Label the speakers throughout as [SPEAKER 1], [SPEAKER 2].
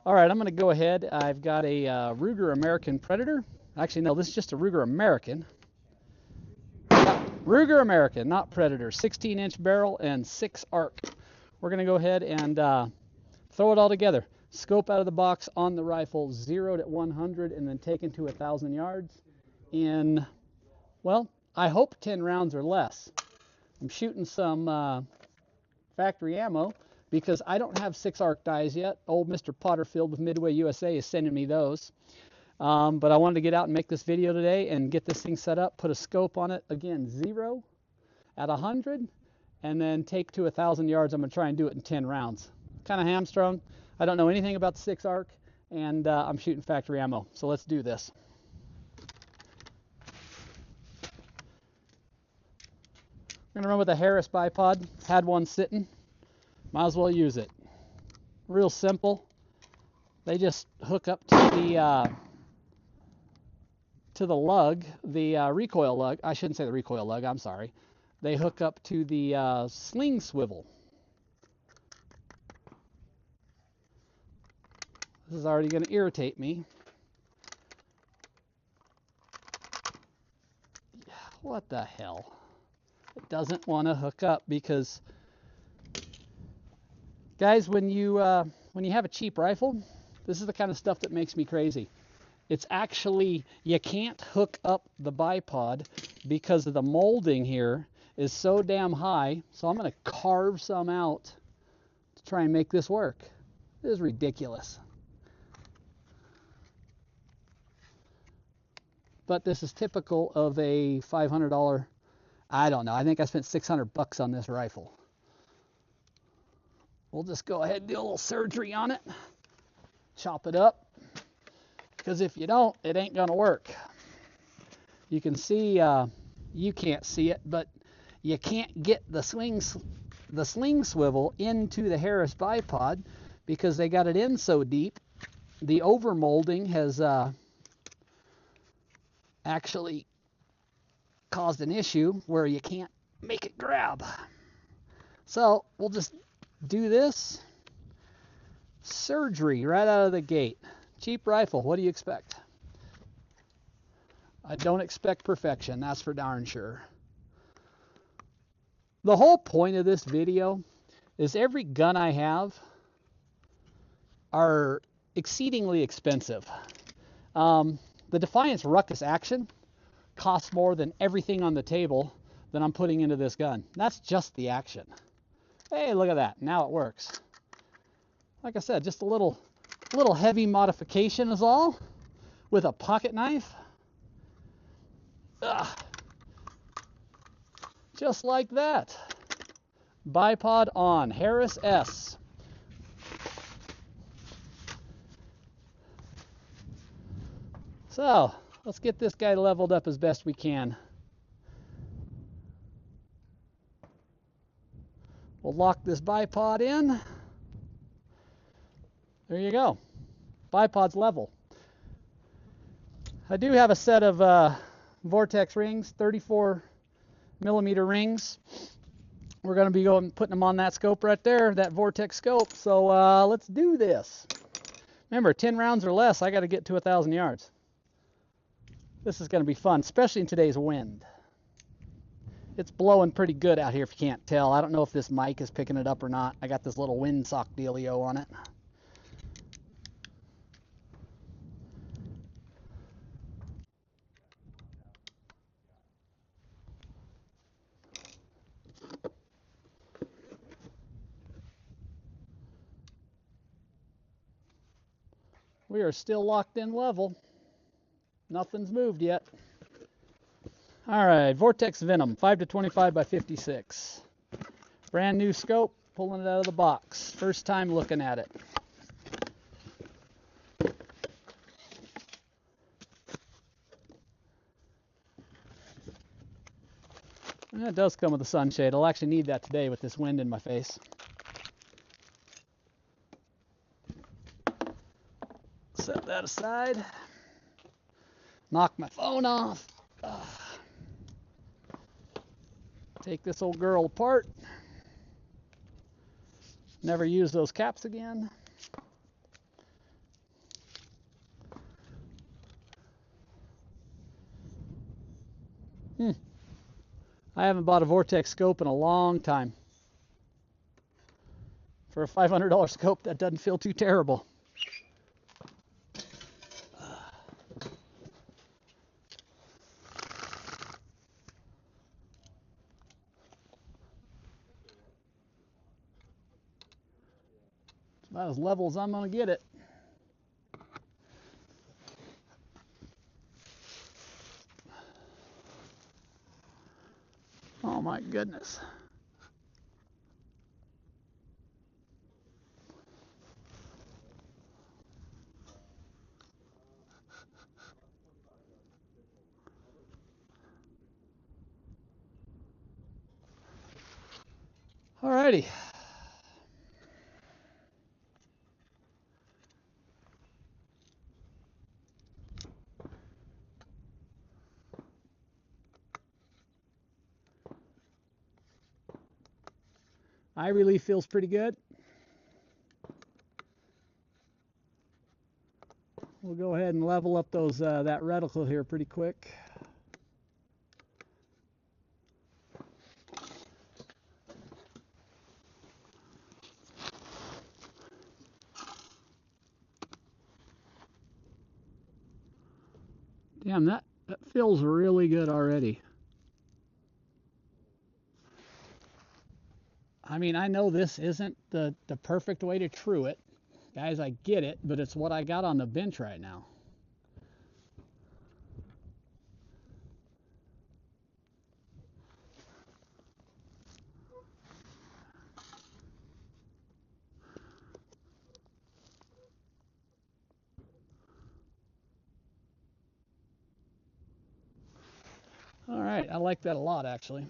[SPEAKER 1] All right, I'm going to go ahead. I've got a Ruger American Predator. Actually, no, this is just a Ruger American. Ruger American, not Predator. 16-inch barrel and 6 arc. We're going to go ahead and throw it all together. Scope out of the box on the rifle, 0 to 100, and then taken to 1,000 yards in, well, I hope 10 rounds or less. I'm shooting some factory ammo because I don't have 6 arc dies yet. Old Mr. Potterfield with Midway USA is sending me those. But I wanted to get out and make this video today and get this thing set up, put a scope on it, again, 0 at 100, and then take to 1,000 yards. I'm going to try and do it in 10 rounds. Kind of hamstrung. I don't know anything about the 6 arc, and I'm shooting factory ammo. So let's do this. I'm going to run with a Harris bipod. Had one sitting. Might as well use it. Real simple. They just hook up to the lug, the recoil lug. I shouldn't say the recoil lug, I'm sorry. They hook up to the sling swivel. This is already going to irritate me. What the hell? It doesn't want to hook up because, guys, when you have a cheap rifle, this is the kind of stuff that makes me crazy. It's actually, you can't hook up the bipod because of the molding here is so damn high. So I'm going to carve some out to try and make this work. This is ridiculous. But this is typical of a $500, I don't know, I think I spent $600 on this rifle. We'll just go ahead and do a little surgery on it. Chop it up. Because if you don't, it ain't going to work. You can see, you can't see it, but you can't get the sling swivel into the Harris bipod because they got it in so deep. The overmolding has actually caused an issue where you can't make it grab. So we'll just do this surgery right out of the gate. Cheap rifle, what do you expect? I don't expect perfection, that's for darn sure. The whole point of this video is every gun I have are exceedingly expensive. The Defiance Ruckus Action costs more than everything on the table that I'm putting into this gun. That's just the action. Hey, look at that. Now it works. Like I said, just a little heavy modification is all with a pocket knife. Ugh. Just like that. Bipod on. Harris S. So, let's get this guy leveled up as best we can. We'll lock this bipod in. There you go. Bipod's level. I do have a set of Vortex rings, 34 millimeter rings. We're going to be putting them on that scope right there, that Vortex scope. So let's do this. Remember, 10 rounds or less, I got to get to 1,000 yards. This is going to be fun, especially in today's wind. It's blowing pretty good out here if you can't tell. I don't know if this mic is picking it up or not. I got this little windsock dealio on it. We are still locked in level. Nothing's moved yet. All right, Vortex Venom, 5 to 25 by 56. Brand new scope, pulling it out of the box. First time looking at it. And it does come with a sunshade. I'll actually need that today with this wind in my face. Set that aside. Knock my phone off. Take this old girl apart. Never use those caps again. I haven't bought a Vortex scope in a long time. For a $500 scope, that doesn't feel too terrible. It's about as level as I'm going to get it. Oh my goodness. Alrighty. Eye relief feels pretty good. We'll go ahead and level up those that reticle here pretty quick. Damn, that feels really good already. I mean, I know this isn't the perfect way to true it. Guys, I get it, but it's what I got on the bench right now. All right, I like that a lot, actually.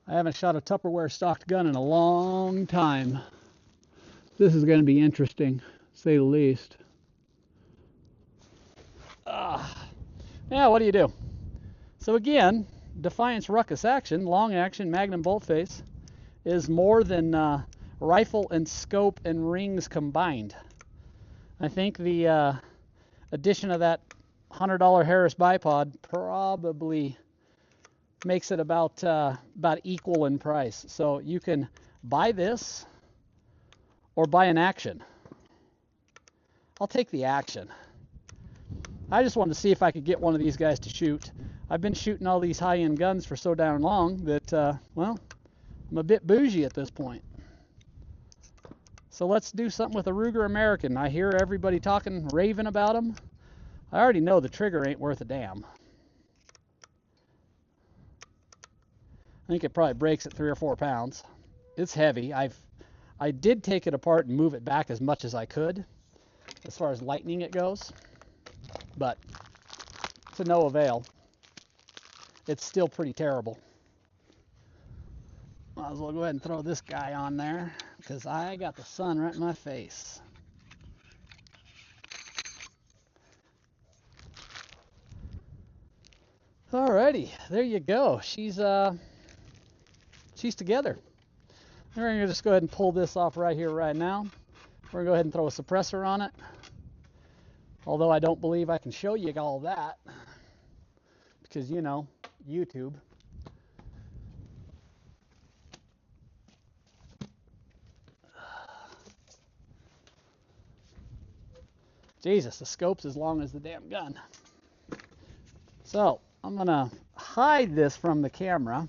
[SPEAKER 1] I haven't shot a Tupperware stocked gun in a long time. This is going to be interesting, to say the least. Yeah, what do you do? So again, Defiance Ruckus action, long action, Magnum bolt face, is more than rifle and scope and rings combined. I think the addition of that $100 Harris bipod probably makes it about equal in price. So you can buy this or buy an action. I'll take the action. I just wanted to see if I could get one of these guys to shoot. I've been shooting all these high-end guns for so darn long that, well, I'm a bit bougie at this point. So let's do something with a Ruger American. I hear everybody talking, raving about them. I already know the trigger ain't worth a damn. I think it probably breaks at 3 or 4 pounds. It's heavy. I did take it apart and move it back as much as I could, as far as lightening it goes, but to no avail. It's still pretty terrible. Might as well go ahead and throw this guy on there, because I got the sun right in my face. Alrighty, there you go. She's together. We're going to just go ahead and pull this off right here, right now. We're going to go ahead and throw a suppressor on it. Although I don't believe I can show you all that. Because, you know, YouTube. Jesus, the scope's as long as the damn gun. So, I'm going to hide this from the camera.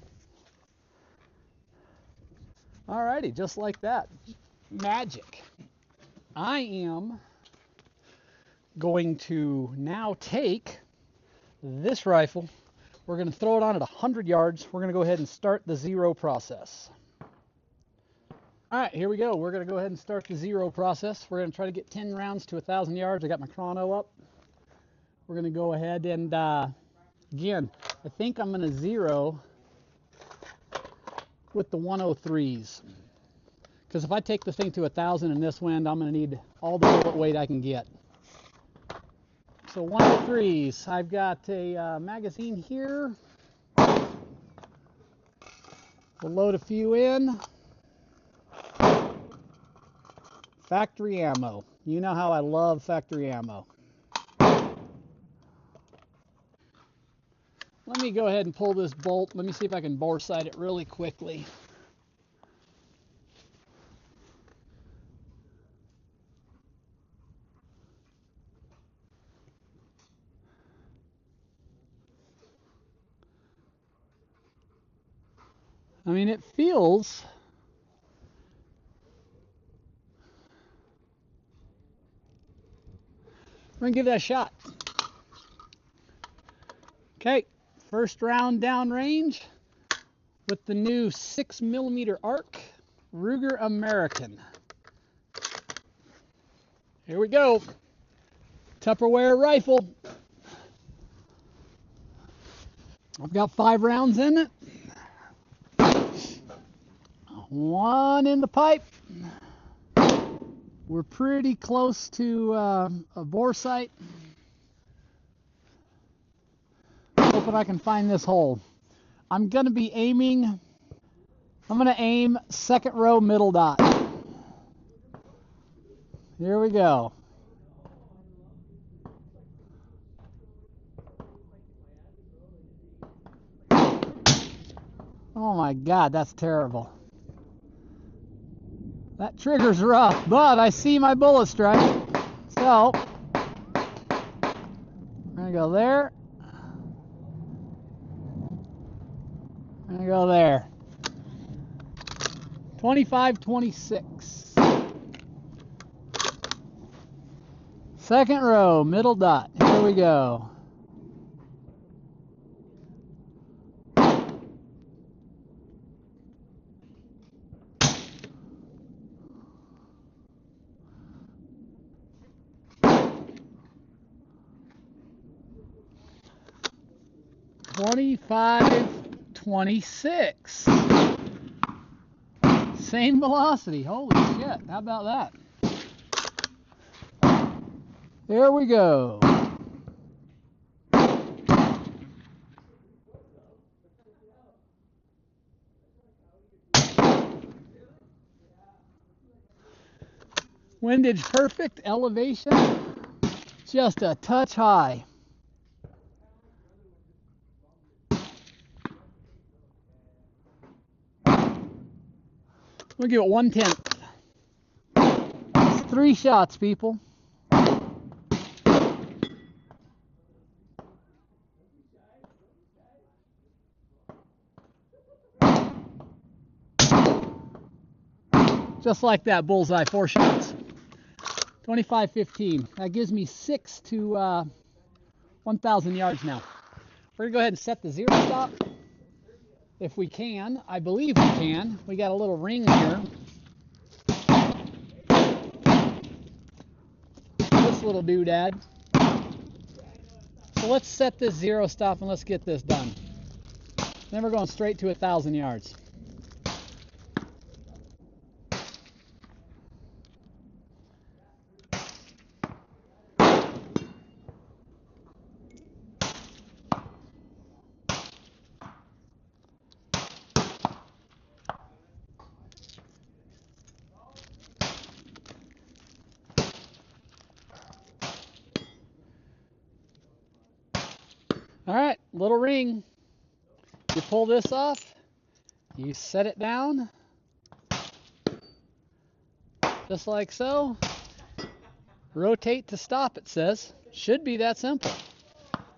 [SPEAKER 1] Alrighty, just like that. Magic. I am going to now take this rifle. We're going to throw it on at 100 yards. We're going to go ahead and start the zero process. Alright, here we go. We're going to go ahead and start the zero process. We're going to try to get 10 rounds to 1,000 yards. I got my chrono up. We're going to go ahead and, again, I think I'm going to zero with the 103s. Because if I take the thing to 1,000 in this wind, I'm going to need all the bullet weight I can get. So 103s. I've got a magazine here. We'll load a few in. Factory ammo. You know how I love factory ammo. Let me go ahead and pull this bolt. Let me see if I can bore sight it really quickly. I mean, it feels... I'm going to give that a shot. Okay, first round downrange with the new 6mm ARC Ruger American. Here we go. Tupperware rifle. I've got 5 rounds in it. 1 in the pipe. We're pretty close to a bore sight. Hoping I can find this hole. I'm going to be aiming, I'm going to aim second row middle dot. Here we go. Oh my God, that's terrible. That trigger's rough, but I see my bullet strike. So, I'm going to go there. I'm going to go there. 25-26. Second row, middle dot. Here we go. $25.26. Same velocity. Holy shit. How about that? Here we go. Windage perfect. Elevation just a touch high. We'll give it 1/10. It's 3 shots, people. Just like that, bullseye, 4 shots. 25-15. That gives me 6 to 1,000 yards now. We're gonna go ahead and set the zero stop. If we can, I believe we can. We got a little ring here. This little doodad. So let's set this zero stop and let's get this done. Then we're going straight to 1,000 yards. All right, little ring. You pull this off, you set it down, just like so. Rotate to stop, it says. Should be that simple.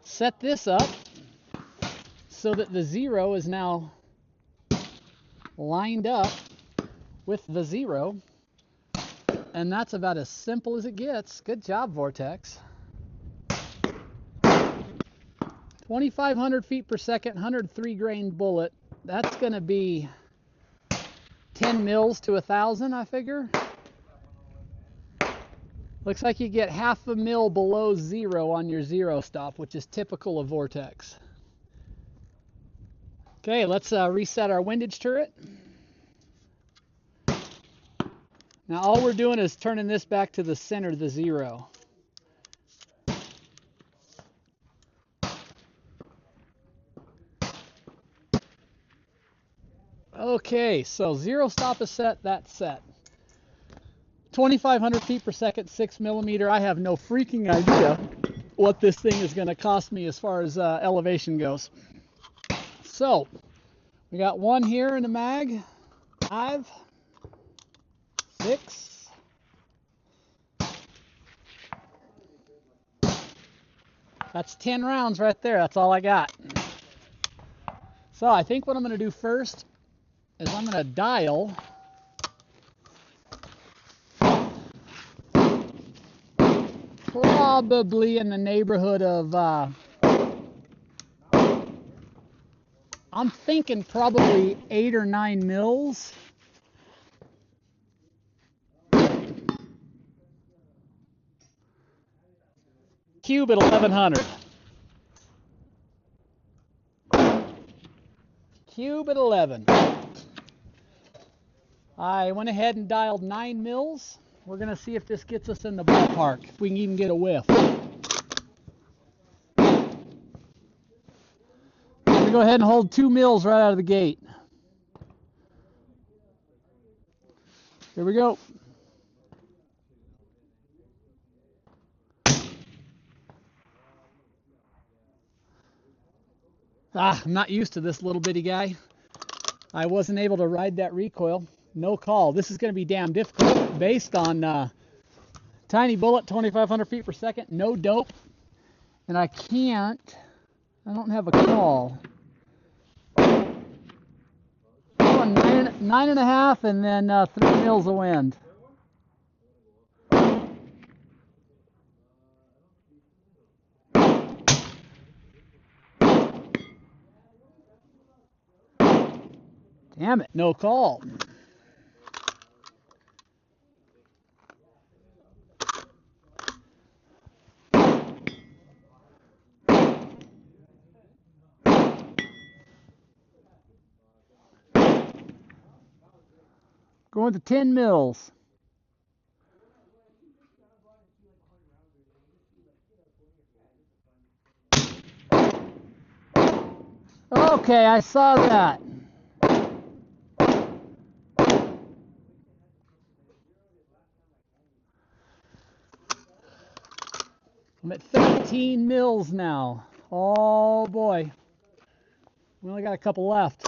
[SPEAKER 1] Set this up so that the zero is now lined up with the zero. And that's about as simple as it gets. Good job, Vortex. 2,500 feet per second, 103 grain bullet. That's going to be 10 mils to 1,000, I figure. Looks like you get half a mil below zero on your zero stop, which is typical of Vortex. Okay, let's reset our windage turret. Now all we're doing is turning this back to the center of the zero. Okay, so zero stop is set, that's set. 2,500 feet per second, 6mm. I have no freaking idea what this thing is going to cost me as far as elevation goes. So we got one here in the mag. 5, 6. That's 10 rounds right there. That's all I got. So I think what I'm going to do first is I'm going to dial probably in the neighborhood of, I'm thinking probably 8 or 9 mils. Cube at 1100. Cube at 11. I went ahead and dialed 9 mils. We're going to see if this gets us in the ballpark, if we can even get a whiff. I'm going to go ahead and hold 2 mils right out of the gate. Here we go. I'm not used to this little bitty guy. I wasn't able to ride that recoil. No call. This is going to be damn difficult based on tiny bullet, 2,500 feet per second, no dope. And I don't have a call. Oh, 9.5 and then 3 mils of wind. Damn it, no call. Going to 10 mils. Okay, I saw that. I'm at 13 mils now. Oh boy. We only got a couple left.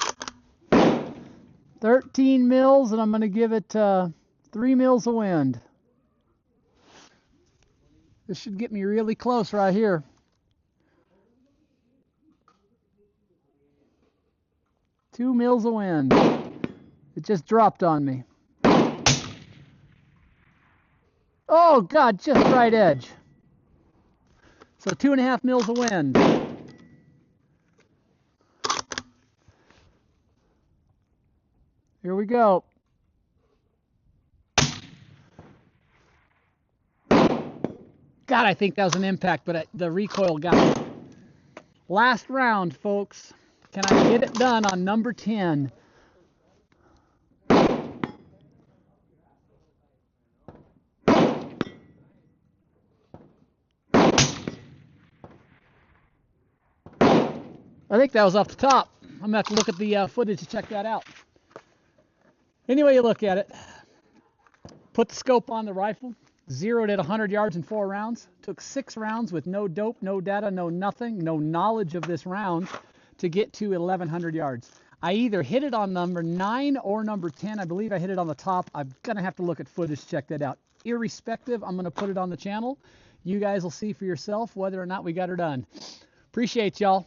[SPEAKER 1] 13 mils, and I'm going to give it 3 mils of wind. This should get me really close right here. Two mils of wind. It just dropped on me. Oh God, just right edge. So 2.5 mils of wind. Here we go. God, I think that was an impact, but the recoil got it. Last round, folks. Can I get it done on number 10? I think that was off the top. I'm going to have to look at the footage to check that out. Anyway, you look at it. Put the scope on the rifle. Zeroed at 100 yards in 4 rounds. Took 6 rounds with no dope, no data, no nothing, no knowledge of this round to get to 1,100 yards. I either hit it on number 9 or number 10. I believe I hit it on the top. I'm going to have to look at footage to check that out. Irrespective, I'm going to put it on the channel. You guys will see for yourself whether or not we got her done. Appreciate y'all.